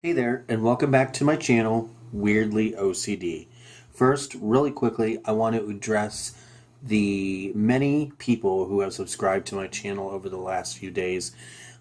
Hey there, and welcome back to my channel, Weirdly OCD. First, really quickly, I want to address the many people who have subscribed to my channel over the last few days.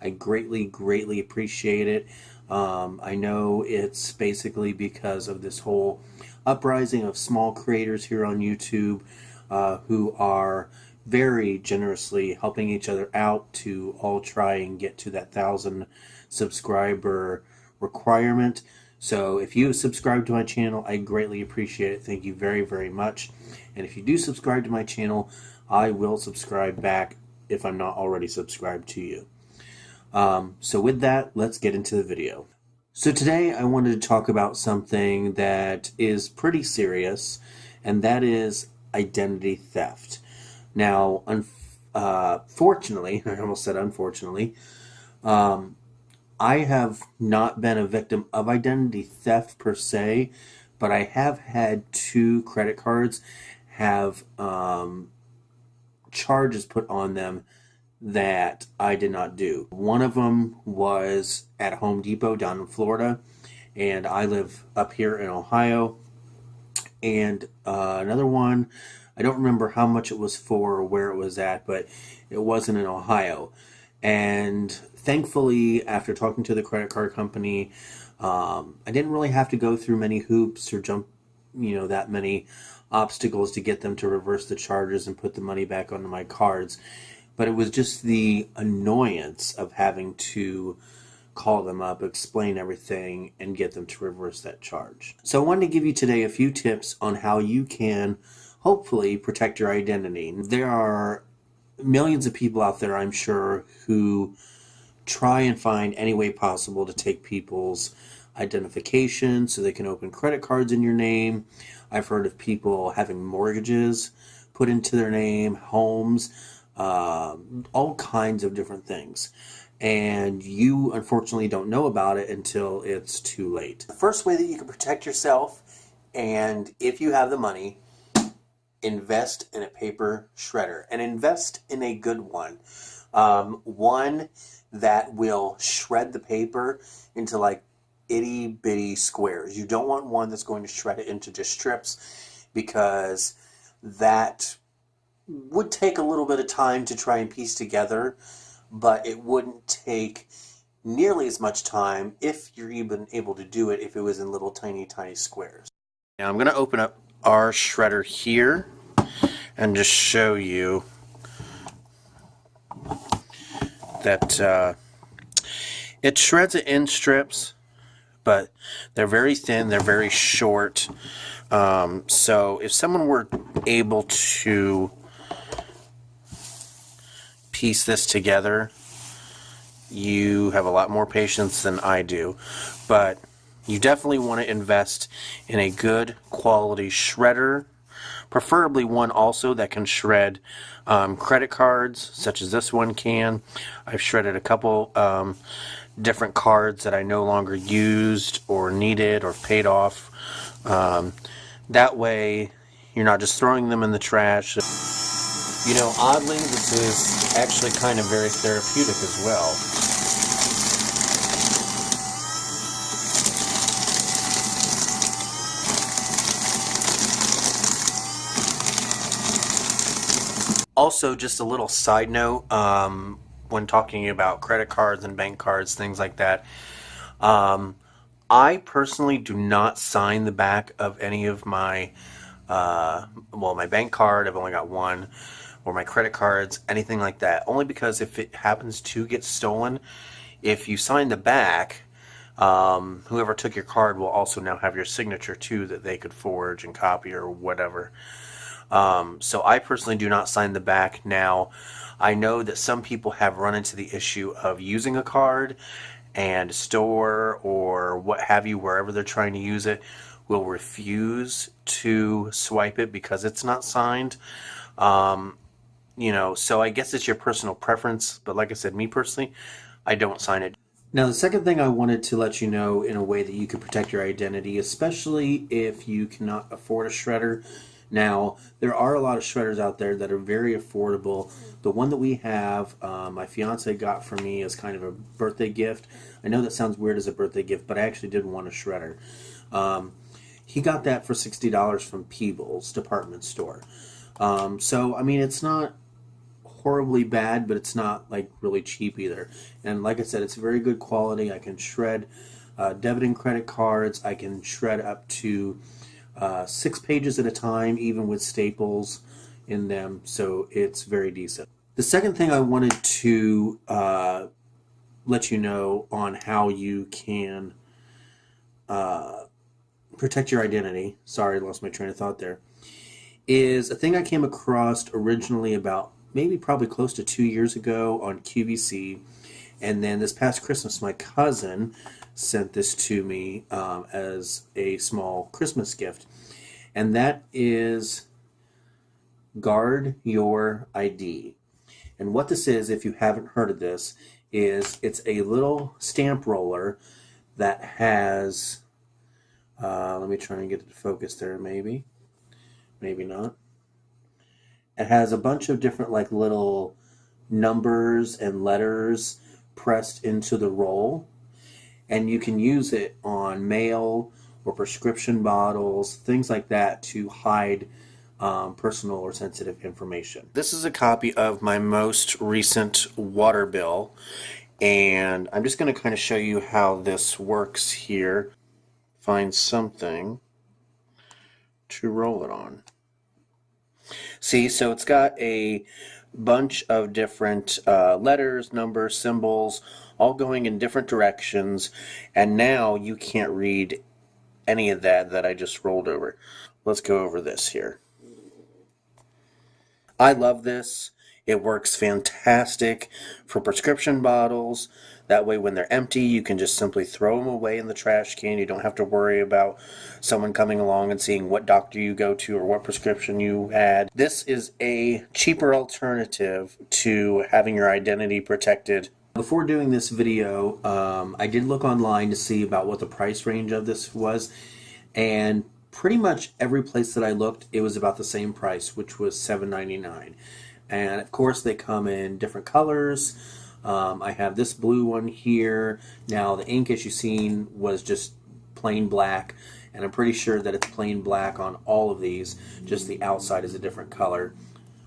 I greatly appreciate it. I know it's basically because of this whole uprising of small creators here on YouTube who are very generously helping each other out to all try and get to that 1,000 subscriber requirement. So if you subscribe to my channel, I greatly appreciate it. Thank you very much. And if you do subscribe to my channel, I will subscribe back if I'm not already subscribed to you. So with that, let's get into the video. So today I wanted to talk about something that is pretty serious, and that is identity theft. Now, fortunately, I almost said unfortunately, I have not been a victim of identity theft per se, but I have had 2 credit cards have charges put on them that I did not do. One of them was at Home Depot down in Florida, and I live up here in Ohio. And another one, I don't remember how much it was for or where it was at, but it wasn't in Ohio. And thankfully, after talking to the credit card company, I didn't really have to go through many hoops or jump, that many obstacles to get them to reverse the charges and put the money back onto my cards. But it was just the annoyance of having to call them up, explain everything, and get them to reverse that charge. So I wanted to give you today a few tips on how you can hopefully protect your identity. There are millions of people out there, I'm sure, who try and find any way possible to take people's identification so they can open credit cards in your name. I've heard of people having mortgages put into their name, homes, all kinds of different things. And you unfortunately don't know about it until it's too late. The first way that you can protect yourself, and if you have the money, invest in a paper shredder, and invest in a good one. One that will shred the paper into like itty bitty squares. You don't want one that's going to shred it into just strips, because that would take a little bit of time to try and piece together, but it wouldn't take nearly as much time, if you're even able to do it, if it was in little tiny squares. Now I'm going to open up our shredder here and just show you that it shreds it in strips, but they're very thin, they're very short. So if someone were able to piece this together, you have a lot more patience than I do. But you definitely want to invest in a good quality shredder, preferably one also that can shred credit cards, such as this one can. I've shredded a couple different cards that I no longer used or needed or paid off. That way you're not just throwing them in the trash. Oddly, this is actually kind of very therapeutic as well. Also, just a little side note, when talking about credit cards and bank cards, things like that, I personally do not sign the back of any of my, my bank card, I've only got one, or my credit cards, anything like that. Only because if it happens to get stolen, if you sign the back, whoever took your card will also now have your signature too that they could forge and copy or whatever. So I personally do not sign the back. Now, I know that some people have run into the issue of using a card and a store or what have you, wherever they're trying to use it, will refuse to swipe it because it's not signed. So I guess it's your personal preference, but like I said, me personally, I don't sign it. Now, the second thing I wanted to let you know in a way that you can protect your identity, especially if you cannot afford a shredder, Now, there are a lot of shredders out there that are very affordable. The one that we have, my fiance got for me as kind of a birthday gift. I know that sounds weird as a birthday gift, but I actually did want a shredder. He got that for $60 from Peebles department store. So, I mean, it's not horribly bad, but it's not like really cheap either. And like I said, it's very good quality. I can shred debit and credit cards. I can shred up to 6 pages at a time, even with staples in them. So it's very decent. The second thing I wanted to let you know on how you can protect your identity. Sorry, I lost my train of thought there. Is a thing I came across originally about probably close to 2 years ago on QVC. And then this past Christmas, my cousin sent this to me as a small Christmas gift. And that is Guard Your ID. And what this is, if you haven't heard of this, is it's a little stamp roller that has, let me try and get it to focus there, maybe not. It has a bunch of different like little numbers and letters pressed into the roll, and you can use it on mail or prescription bottles, things like that, to hide personal or sensitive information. This is a copy of my most recent water bill, and I'm just going to kind of show you how this works here. Find something to roll it on. See, so it's got a bunch of different letters, numbers, symbols, all going in different directions, and now you can't read any of that I just rolled over. Let's go over this here. I love this. It works fantastic for prescription bottles. That way when they're empty, you can just simply throw them away in the trash can. You don't have to worry about someone coming along and seeing what doctor you go to or what prescription you had. This is a cheaper alternative to having your identity protected. Before doing this video, I did look online to see about what the price range of this was, and pretty much every place that I looked, it was about the same price, which was $7.99. And of course they come in different colors. I have this blue one here. Now the ink, as you've seen, was just plain black, and I'm pretty sure that it's plain black on all of these, just the outside is a different color.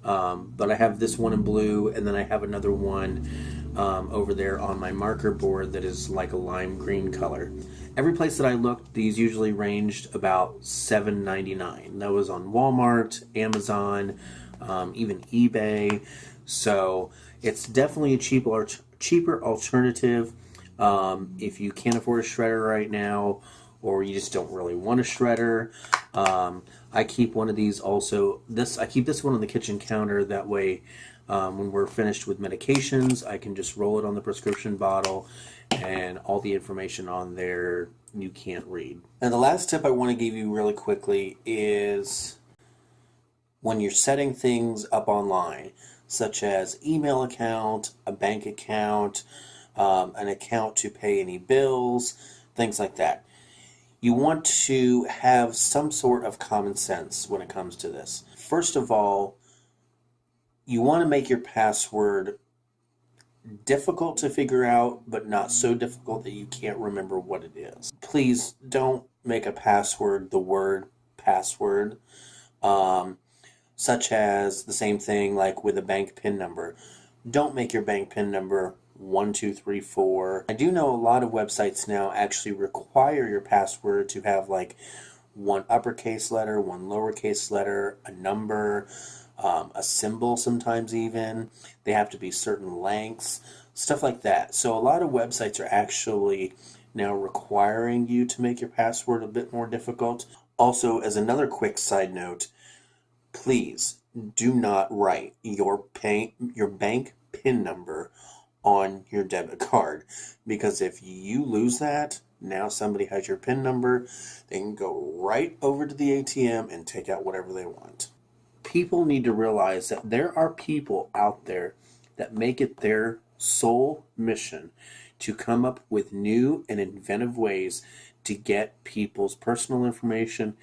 But I have this one in blue, and then I have another one over there on my marker board that is like a lime green color. Every place that I looked, these usually ranged about $7.99. That was on Walmart, Amazon, even eBay. So it's definitely a cheaper alternative if you can't afford a shredder right now, or you just don't really want a shredder. I keep one of these also. I keep this one on the kitchen counter. That way, when we're finished with medications, I can just roll it on the prescription bottle, and all the information on there you can't read. And the last tip I want to give you really quickly is when you're setting things up online, such as email account, a bank account, an account to pay any bills, things like that. You want to have some sort of common sense when it comes to this. First of all, you want to make your password difficult to figure out, but not so difficult that you can't remember what it is. Please don't make a password the word password, such as the same thing like with a bank PIN number. Don't make your bank PIN number 1234. I do know a lot of websites now actually require your password to have like one uppercase letter, one lowercase letter, a number, a symbol sometimes even. They have to be certain lengths, stuff like that. So a lot of websites are actually now requiring you to make your password a bit more difficult. Also, as another quick side note, please do not write your bank PIN number on your debit card, because if you lose that, now somebody has your PIN number. They can go right over to the ATM and take out whatever they want. People need to realize that there are people out there that make it their sole mission to come up with new and inventive ways to get people's personal information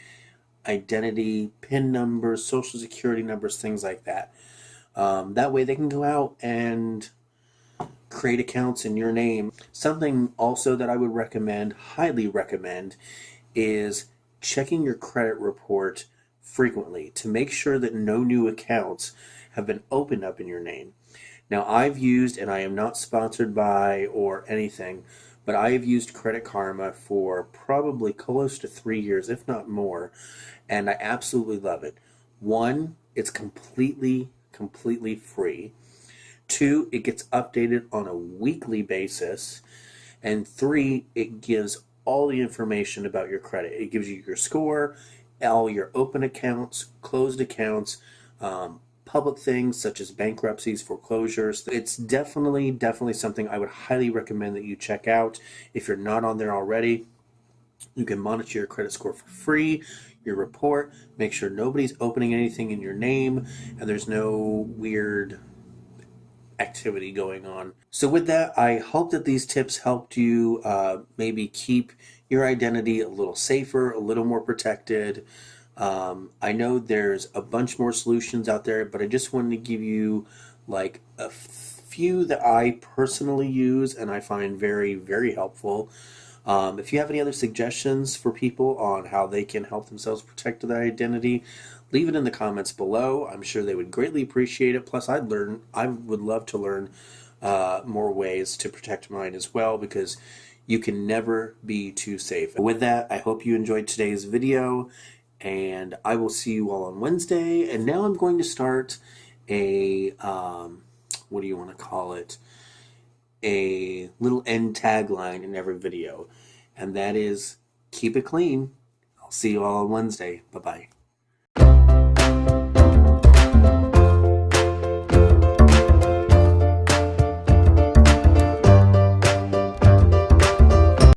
identity, PIN numbers, social security numbers, things like that. That way they can go out and create accounts in your name. Something also that I would recommend, highly recommend, is checking your credit report frequently to make sure that no new accounts have been opened up in your name. Now, I've used, and I am not sponsored by or anything, but I have used Credit Karma for probably close to 3 years, if not more, and I absolutely love it. One, it's completely free. Two, it gets updated on a weekly basis. And three, it gives all the information about your credit. It gives you your score, all your open accounts, closed accounts, public things such as bankruptcies, foreclosures. It's definitely something I would highly recommend that you check out. If you're not on there already, you can monitor your credit score for free, your report, make sure nobody's opening anything in your name, and there's no weird activity going on. So with that, I hope that these tips helped you maybe keep your identity a little safer, a little more protected. I know there's a bunch more solutions out there, but I just wanted to give you like a few that I personally use and I find very helpful. If you have any other suggestions for people on how they can help themselves protect their identity, leave it in the comments below. I'm sure they would greatly appreciate it. Plus, I would love to learn more ways to protect mine as well, because you can never be too safe. With that, I hope you enjoyed today's video, and I will see you all on Wednesday. And now I'm going to start a, what do you want to call it? A little end tagline in every video, and that is keep it clean. I'll see you all on Wednesday. Bye-bye.